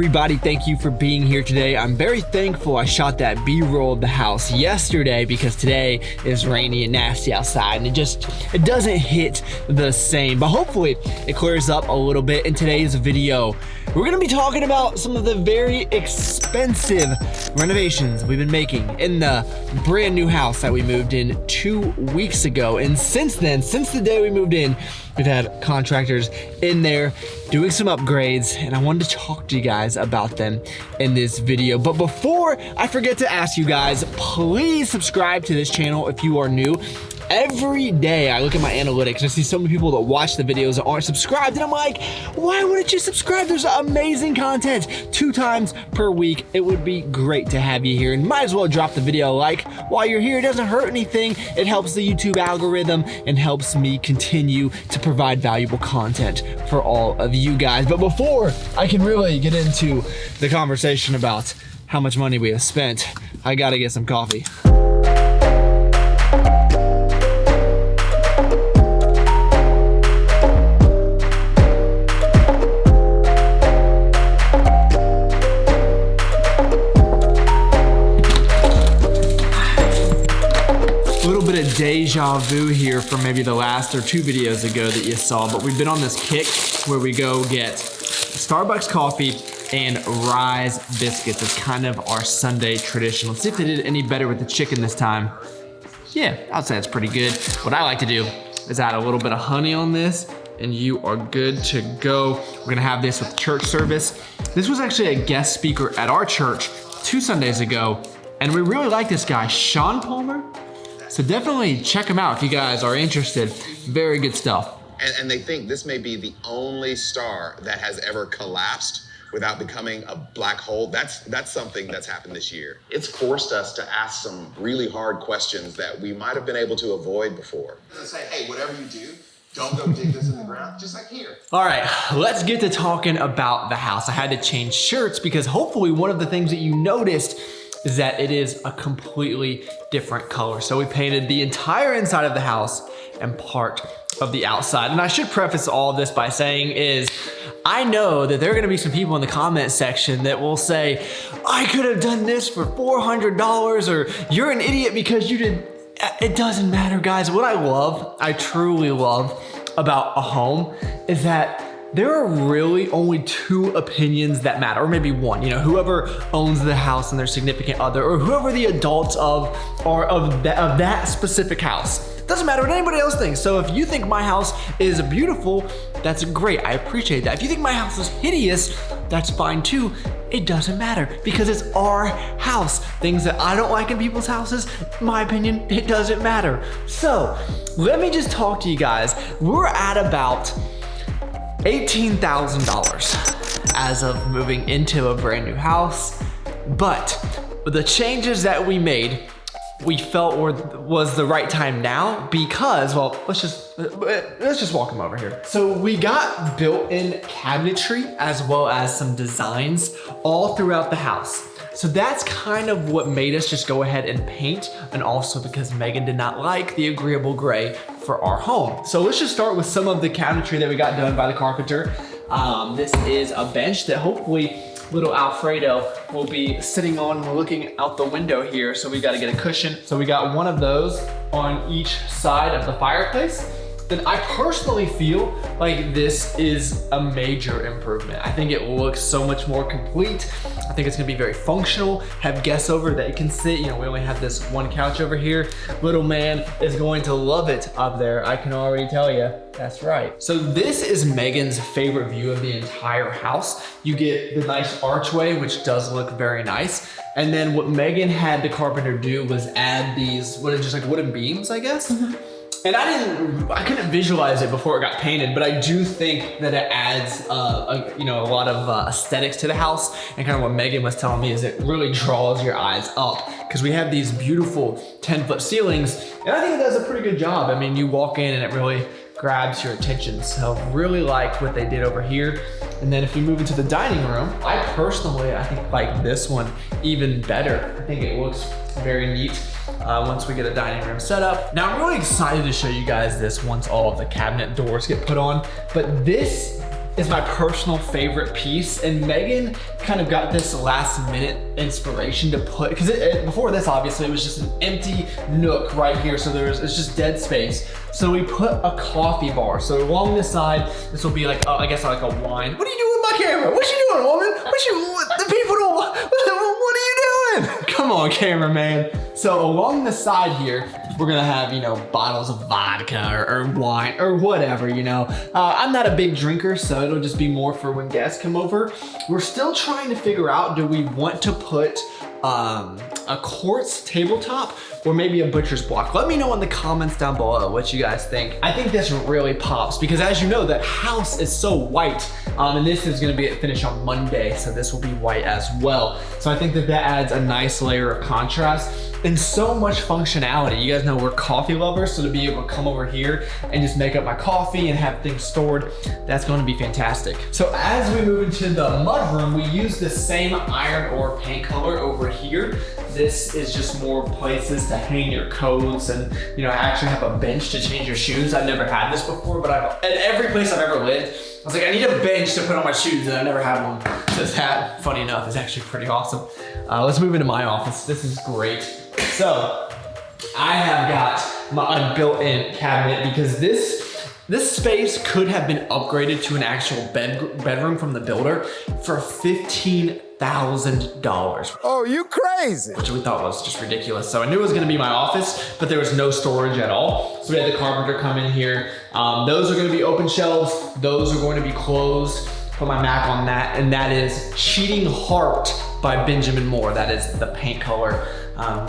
everybody, thank you for being here today. I'm very thankful I shot that B-roll of the house yesterday because today is rainy and nasty outside and it doesn't hit the same, but hopefully it clears up a little bit. In today's video, we're gonna be talking about some of the very expensive renovations we've been making in the brand new house that we moved in 2 weeks ago. And since then, since the day we moved in, we've had contractors in there doing some upgrades, and I wanted to talk to you guys about them in this video. But before I forget to ask you guys, please subscribe to this channel if you are new. Every day I look at my analytics and I see so many people that watch the videos that aren't subscribed, and I'm like, why wouldn't you subscribe? There's amazing content 2 times per week. It would be great to have you here, and might as well drop the video a like while you're here. It doesn't hurt anything. It helps the YouTube algorithm and helps me continue to provide valuable content for all of you guys. But before I can really get into the conversation about how much money we have spent, I gotta get some coffee. Deja vu here from maybe the last or 2 videos ago that you saw, but we've been on this kick where we go get Starbucks coffee and Rise biscuits. It's kind of our Sunday tradition. Let's see if they did any better with the chicken this time. Yeah, I'd say it's pretty good. What I like to do is add a little bit of honey on this and you are good to go. We're gonna have this with church service. This was actually a guest speaker at our church 2 Sundays ago, and we really like this guy, Sean Palmer. So definitely check them out if you guys are interested. Very good stuff. And they think this may be the only star that has ever collapsed without becoming a black hole. That's something that's happened this year. It's forced us to ask some really hard questions that we might have been able to avoid before. And say, hey, whatever you do, don't go dig this in the ground, just like here. All right, let's get to talking about the house. I had to change shirts because hopefully one of the things that you noticed is that it is a completely different color. So we painted the entire inside of the house and part of the outside. And I should preface all of this by saying is, I know that there are gonna be some people in the comment section that will say, I could have done this for $400, or you're an idiot because you did. It doesn't matter, guys. What I truly love about a home is that there are really only 2 opinions that matter, or maybe 1. You know, whoever owns the house and their significant other, or whoever the adults of that specific house. Doesn't matter what anybody else thinks. So if you think my house is beautiful, that's great. I appreciate that. If you think my house is hideous, that's fine too. It doesn't matter because it's our house. Things that I don't like in people's houses, in my opinion, it doesn't matter. So let me just talk to you guys. We're at about $18,000 as of moving into a brand new house, but the changes that we made, we felt was the right time now because, well, let's just walk them over here. So we got built-in cabinetry as well as some designs all throughout the house. So that's kind of what made us just go ahead and paint, and also because Megan did not like the agreeable gray for our home. So let's just start with some of the cabinetry that we got done by the carpenter. This is a bench that hopefully little Alfredo will be sitting on. We're looking out the window here, so we got to get a cushion. So we got one of those on each side of the fireplace. Then I personally feel like this is a major improvement. I think it looks so much more complete. I think it's gonna be very functional. Have guests over that you can sit. You know, we only have this one couch over here. Little man is going to love it up there. I can already tell you. That's right. So this is Megan's favorite view of the entire house. You get the nice archway, which does look very nice. And then what Megan had the carpenter do was add these, just like wooden beams, I guess? Mm-hmm. And I couldn't visualize it before it got painted, but I do think that it adds a lot of aesthetics to the house. And kind of what Megan was telling me is it really draws your eyes up because we have these beautiful 10-foot ceilings, and I think it does a pretty good job. I mean, you walk in and it really grabs your attention. So really like what they did over here. And then if we move into the dining room, I think like this one even better. I think it looks very neat. Once we get a dining room set up. Now I'm really excited to show you guys this once all of the cabinet doors get put on, but this is my personal favorite piece, and Megan kind of got this last minute inspiration to put, because before this obviously it was just an empty nook right here, so it's just dead space. So we put a coffee bar. So along this side, this will be like, I guess like a wine. What are you doing with my camera? What you doing, woman? The people don't, what are you doing? Come on, cameraman. So along the side here, we're gonna have, you know, bottles of vodka or wine or whatever, you know. I'm not a big drinker, so it'll just be more for when guests come over. We're still trying to figure out, do we want to put a quartz tabletop or maybe a butcher's block? Let me know in the comments down below what you guys think. I think this really pops because, as you know, that house is so white, and this is gonna be finished on Monday, so this will be white as well. So I think that adds a nice layer of contrast and so much functionality. You guys know we're coffee lovers, so to be able to come over here and just make up my coffee and have things stored, that's gonna be fantastic. So as we move into the mudroom, we use the same iron ore paint color over here. This is just more places to hang your coats and, you know, actually have a bench to change your shoes. I've never had this before, but at every place I've ever lived, I was like, I need a bench to put on my shoes, and I never had one. So that, funny enough, is actually pretty awesome. Let's move into my office. This is great. So I have got my built-in cabinet because this space could have been upgraded to an actual bedroom from the builder for $15,000. Oh, you crazy. Which we thought was just ridiculous. So I knew it was gonna be my office, but there was no storage at all. So we had the carpenter come in here. Those are gonna be open shelves. Those are going to be closed. Put my Mac on that, and that is Cheating Heart by Benjamin Moore. That is the paint color.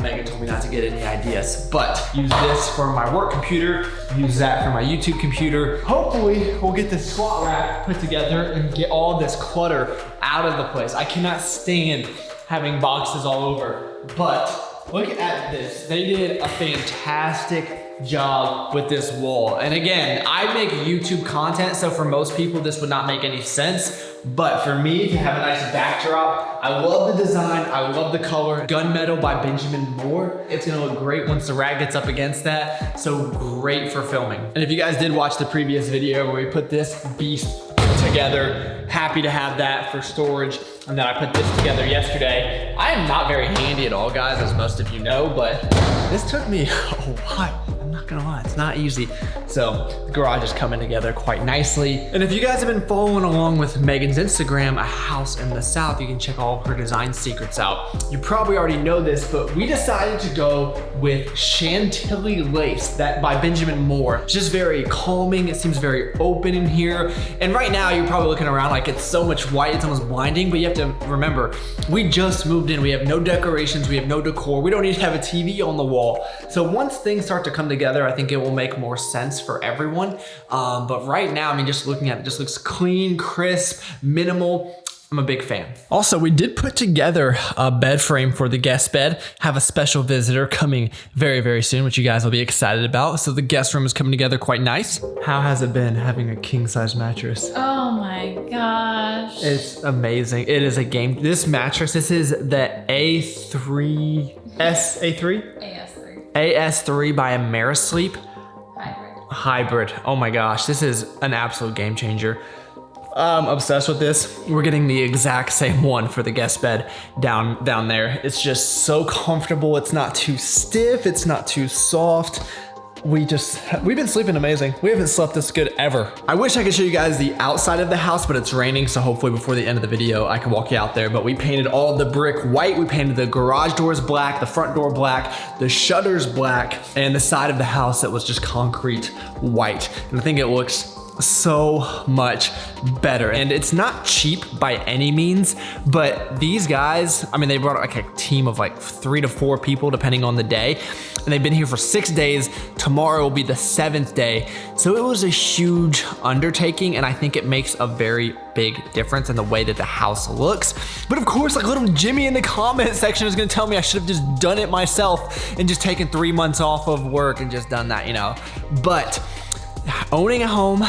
Megan told me not to get any ideas, but use this for my work computer, use that for my YouTube computer. Hopefully we'll get this squat rack put together and get all this clutter out of the place. I cannot stand having boxes all over, but look at this. They did a fantastic job with this wall. And again, I make YouTube content, so for most people this would not make any sense. But for me to have a nice backdrop, I love the design, I love the color. Gunmetal by Benjamin Moore. It's gonna look great once the rag gets up against that. So great for filming. And if you guys did watch the previous video where we put this beast together, happy to have that for storage. And then I put this together yesterday. I am not very handy at all, guys, as most of you know, but this took me a while. I'm not gonna lie, it's not easy. So the garage is coming together quite nicely. And if you guys have been following along with Megan's Instagram, A House in the South, you can check all of her design secrets out. You probably already know this, but we decided to go with Chantilly Lace, that by Benjamin Moore. It's just very calming, it seems very open in here. And right now you're probably looking around like it's so much white, it's almost blinding, but you have to remember, we just moved in, we have no decorations, we have no decor, we don't need to have a TV on the wall. So once things start to come together, I think it will make more sense for everyone. But right now, I mean, just looking at it, just looks clean, crisp, minimal. I'm a big fan. Also, we did put together a bed frame for the guest bed, have a special visitor coming very, very soon, which you guys will be excited about. So the guest room is coming together quite nice. How has it been having a king size mattress? Oh my gosh. It's amazing. It is a game. This mattress, this is the A3? AS3 by Amerisleep. Hybrid. Oh my gosh, this is an absolute game changer. I'm obsessed with this. We're getting the exact same one for the guest bed down there. It's just so comfortable. It's not too stiff. It's not too soft. We've been sleeping amazing. We haven't slept this good ever. I wish I could show you guys the outside of the house, but it's raining, so hopefully before the end of the video, I can walk you out there. But we painted all of the brick white. We painted the garage doors black, the front door black, the shutters black, and the side of the house that was just concrete white. And I think it looks so much better. And it's not cheap by any means, but these guys, I mean, they brought like a team of like 3 to 4 people depending on the day, and they've been here for 6 days. Tomorrow will be the 7th day. So it was a huge undertaking, and I think it makes a very big difference in the way that the house looks. But of course, like little Jimmy in the comment section is gonna tell me I should have just done it myself and just taken 3 months off of work and just done that, you know. But owning a home,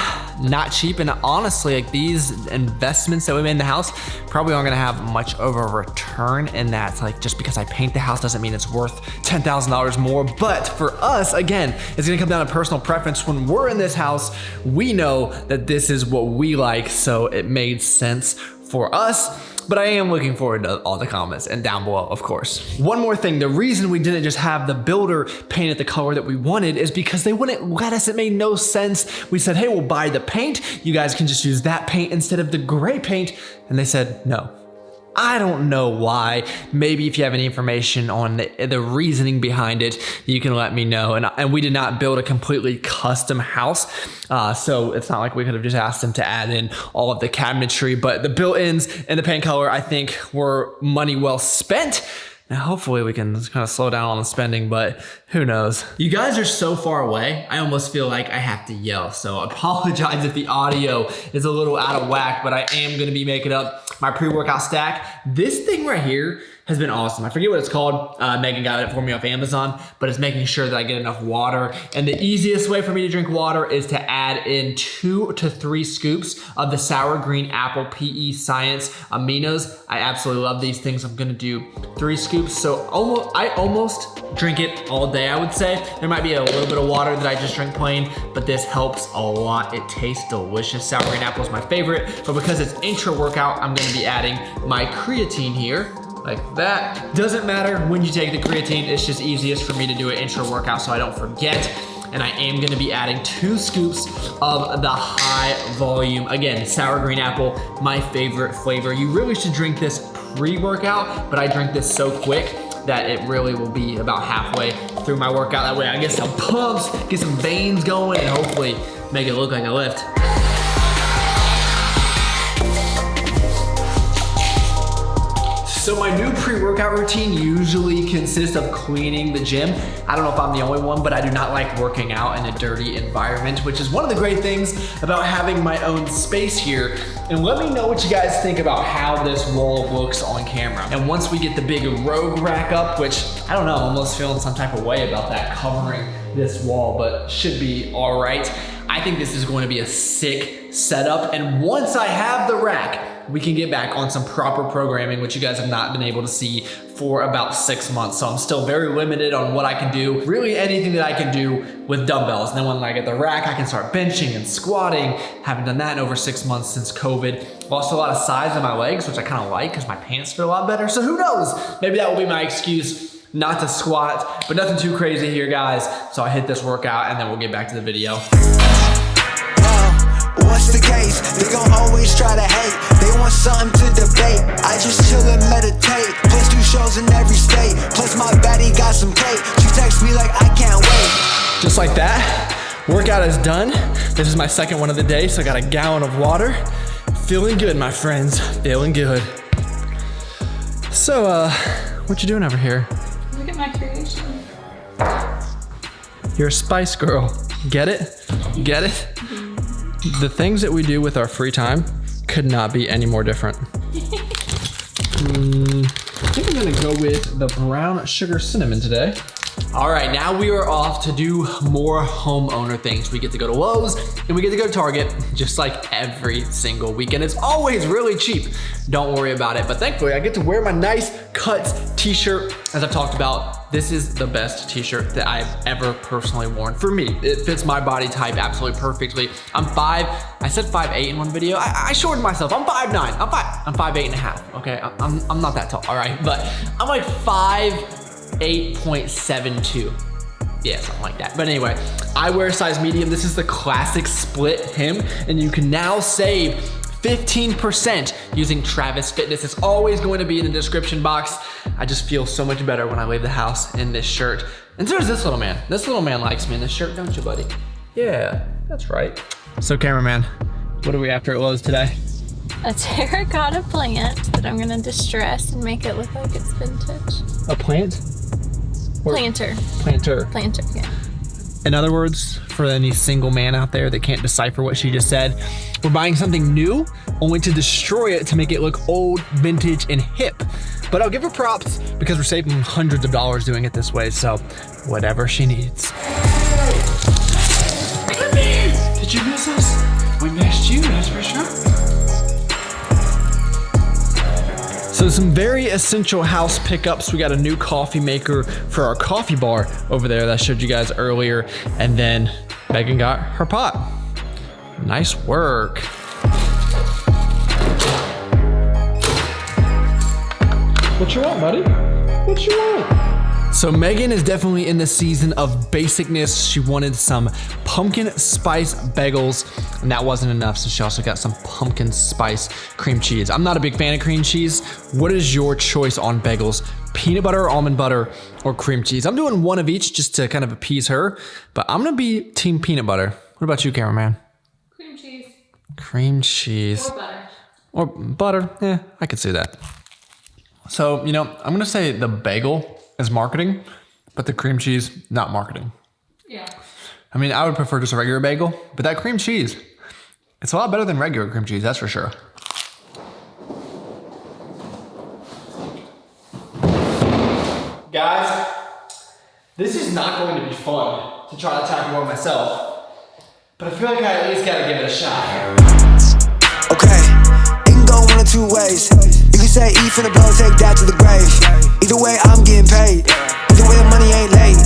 not cheap, and honestly, like these investments that we made in the house probably aren't gonna have much of a return in that. Like just because I paint the house doesn't mean it's worth $10,000 more. But for us, again, it's gonna come down to personal preference. When we're in this house, we know that this is what we like, so it made sense for us. But I am looking forward to all the comments and down below, of course. One more thing, the reason we didn't just have the builder paint it the color that we wanted is because they wouldn't let us. It made no sense. We said, hey, we'll buy the paint. You guys can just use that paint instead of the gray paint. And they said, no. I don't know why. Maybe if you have any information on the reasoning behind it, you can let me know. And we did not build a completely custom house. So it's not like we could have just asked them to add in all of the cabinetry, but the built-ins and the paint color, I think were money well spent. Now, hopefully we can kind of slow down on the spending, but who knows? You guys are so far away, I almost feel like I have to yell. So I apologize if the audio is a little out of whack, but I am gonna be making up my pre-workout stack. This thing right here has been awesome. I forget what it's called. Megan got it for me off Amazon, but it's making sure that I get enough water. And the easiest way for me to drink water is to add in 2 to 3 scoops of the sour green apple PE Science aminos. I absolutely love these things. I'm gonna do 3 scoops. So I almost drink it all day, I would say. There might be a little bit of water that I just drink plain, but this helps a lot. It tastes delicious. Sour green apple is my favorite, but because it's intra-workout, I'm gonna be adding my creatine here. Like that. Doesn't matter when you take the creatine, it's just easiest for me to do it intra-workout so I don't forget. And I am gonna be adding 2 scoops of the high volume. Again, sour green apple, my favorite flavor. You really should drink this pre-workout, but I drink this so quick that it really will be about halfway through my workout. That way I get some pumps, get some veins going, and hopefully make it look like a lift. So my new pre-workout routine usually consists of cleaning the gym. I don't know if I'm the only one, but I do not like working out in a dirty environment, which is one of the great things about having my own space here. And let me know what you guys think about how this wall looks on camera. And once we get the big Rogue rack up, which I don't know, I'm almost feeling some type of way about that covering this wall, but should be all right. I think this is going to be a sick setup. And once I have the rack, we can get back on some proper programming, which you guys have not been able to see for about 6 months. So I'm still very limited on what I can do, really anything that I can do with dumbbells. And then when I get the rack, I can start benching and squatting. Haven't done that in over 6 months since COVID. Lost a lot of size in my legs, which I kind of like because my pants feel a lot better. So who knows? Maybe that will be my excuse not to squat, but nothing too crazy here, guys. So I hit this workout and then we'll get back to the video. What's the case? They gon' always try to hate. They want something to debate. I just chill and meditate. Plus 2 shows in every state. Plus my baddie got some cake. She texts me like I can't wait. Just like that, workout is done. This is my second one of the day, so I got a gallon of water. Feeling good, my friends, feeling good. So, what you doing over here? Look at my creation. You're a spice girl. Get it? Get it? The things that we do with our free time could not be any more different. I think I'm gonna go with the brown sugar cinnamon today. All right, now we are off to do more homeowner things. We get to go to Lowe's and we get to go to Target just like every single weekend. It's always really cheap. Don't worry about it. But thankfully I get to wear my nice Cuts t-shirt. As I've talked about, this is the best t-shirt that I've ever personally worn for me. It fits my body type absolutely perfectly. I'm 5, I said 5'8" in one video. I shortened myself, I'm 5'9". I'm 5'8" and a half, okay? I'm not that tall, all right? But I'm like 5'8.72". Yeah, something like that. But anyway, I wear a size medium. This is the classic split hem, and you can now save 15% using Travis Fitness. It's always going to be in the description box. I just feel so much better when I leave the house in this shirt. And so does this little man. This little man likes me in this shirt, don't you, buddy? Yeah, that's right. So cameraman, what are we after at Lowe's today? A terracotta plant that I'm gonna distress and make it look like it's vintage. A plant? Planter. Planter. Planter, yeah. In other words, for any single man out there that can't decipher what she just said, we're buying something new only to destroy it to make it look old, vintage, and hip. But I'll give her props because we're saving hundreds of dollars doing it this way, so whatever she needs. Did you miss us? We missed you, that's for sure. So some very essential house pickups. We got a new coffee maker for our coffee bar over there that I showed you guys earlier. And then Megan got her pot. Nice work. What you want, buddy? What you want? So Megan is definitely in the season of basicness. She wanted some pumpkin spice bagels, and that wasn't enough, so she also got some pumpkin spice cream cheese. I'm not a big fan of cream cheese. What is your choice on bagels? Peanut butter, almond butter, or cream cheese? I'm doing one of each just to kind of appease her, but I'm gonna be team peanut butter. What about you, cameraman? Cream cheese. Cream cheese. Or butter. Or butter, I could see that. So, you know, I'm gonna say the bagel is marketing, but the cream cheese, not marketing. Yeah. I mean, I would prefer just a regular bagel, but that cream cheese, it's a lot better than regular cream cheese, that's for sure. Guys, this is not going to be fun to try to tackle one myself, but I feel like I at least gotta give it a shot. Okay, it can go one of two ways. You can say E finna blow, take that to the grave. Either way, I'm getting paid. Either way, the money ain't late.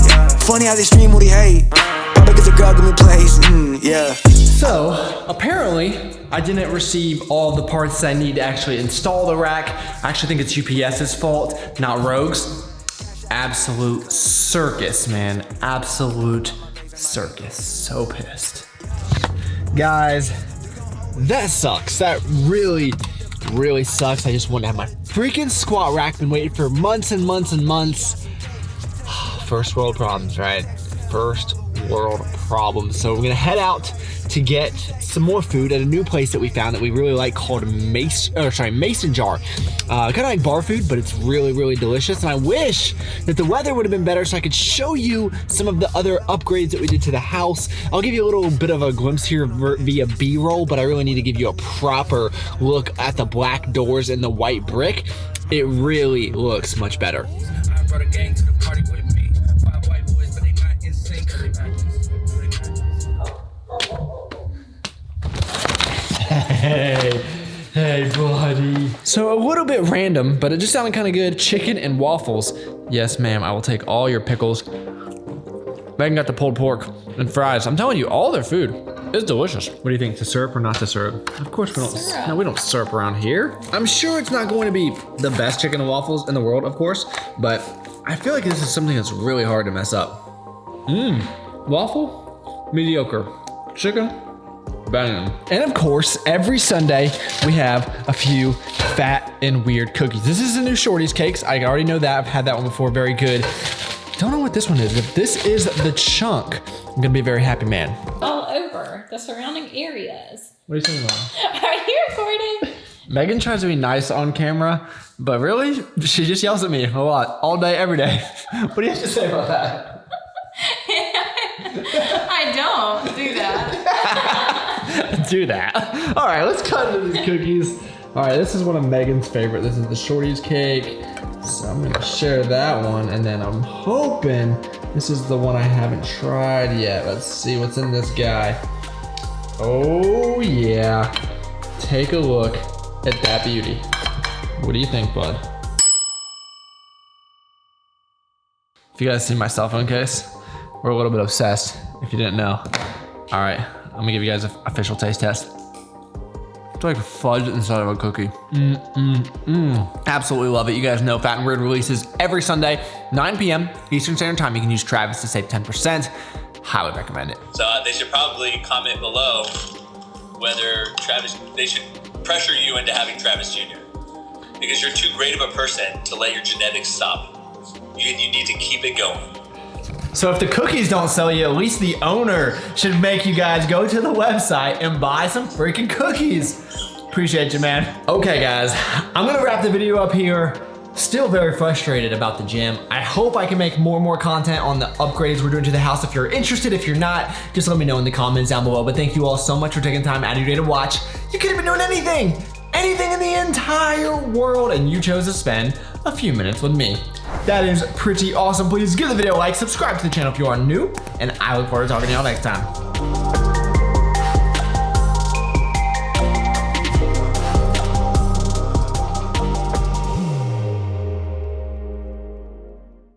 Funny how they stream what he hate. Probably cause the girl give me plays, yeah. So, apparently, I didn't receive all the parts I need to actually install the rack. I actually think it's UPS's fault, not Rogue's. Absolute circus, man. Absolute circus. So pissed. Guys, that sucks. That really sucks. I just want to have my freaking squat rack. Been waiting for months and months and months. First world problems, right? First world problems. So we're gonna head out to get some more food at a new place that we found that we really like called Mason Jar. Kind of like bar food, but it's really delicious. And I wish that the weather would have been better so I could show you some of the other upgrades that we did to the house. I'll give you a little bit of a glimpse here via B-roll, but I really need to give you a proper look at the black doors and the white brick. It really looks much better. I brought a gang to the party with me. 5 white boys, but they not in sync. Hey, buddy. So a little bit random, but it just sounded kind of good. Chicken and waffles. Yes, ma'am, I will take all your pickles. Megan got the pulled pork and fries. I'm telling you, all their food is delicious. What do you think, to syrup or not to syrup? Of course we don't. Syrup. No, we don't syrup around here. I'm sure it's not going to be the best chicken and waffles in the world, of course, but I feel like this is something that's really hard to mess up. Waffle, mediocre. Chicken, banging. And of course, every Sunday we have a few fat and weird cookies. This is the new Shorty's cakes. I already know that. I've had that one before. Very good. Don't know what this one is. If this is the chunk, I'm gonna be a very happy man. All over the surrounding areas. What are you saying about? Are you recording? Megan tries to be nice on camera, but really, she just yells at me a lot, all day, every day. What do you have to say about that? I don't do that. Do that. All right, let's cut into these cookies. All right, this is one of Megan's favorite. This is the Shorty's cake. So I'm gonna share that one, and then I'm hoping this is the one I haven't tried yet. Let's see what's in this guy. Oh yeah. Take a look at that beauty. What do you think, bud? If you guys see my cell phone case, we're a little bit obsessed, if you didn't know. All right, I'm gonna give you guys an official taste test. It's like fudge inside of a cookie. Absolutely love it. You guys know Fat and Weird releases every Sunday, 9 p.m. Eastern Standard Time. You can use Travis to save 10%. Highly recommend it. So they should probably comment below whether they should pressure you into having Travis Jr. Because you're too great of a person to let your genetics stop. You need to keep it going. So if the cookies don't sell you, at least the owner should make you guys go to the website and buy some freaking cookies. Appreciate you, man. Okay, guys, I'm gonna wrap the video up here. Still very frustrated about the gym. I hope I can make more and more content on the upgrades we're doing to the house. If you're interested, if you're not, just let me know in the comments down below. But thank you all so much for taking time out of your day to watch. You could have been doing anything in the entire world, and you chose to spend a few minutes with me. That is pretty awesome. Please give the video a like, subscribe to the channel if you are new, and I look forward to talking to y'all next time.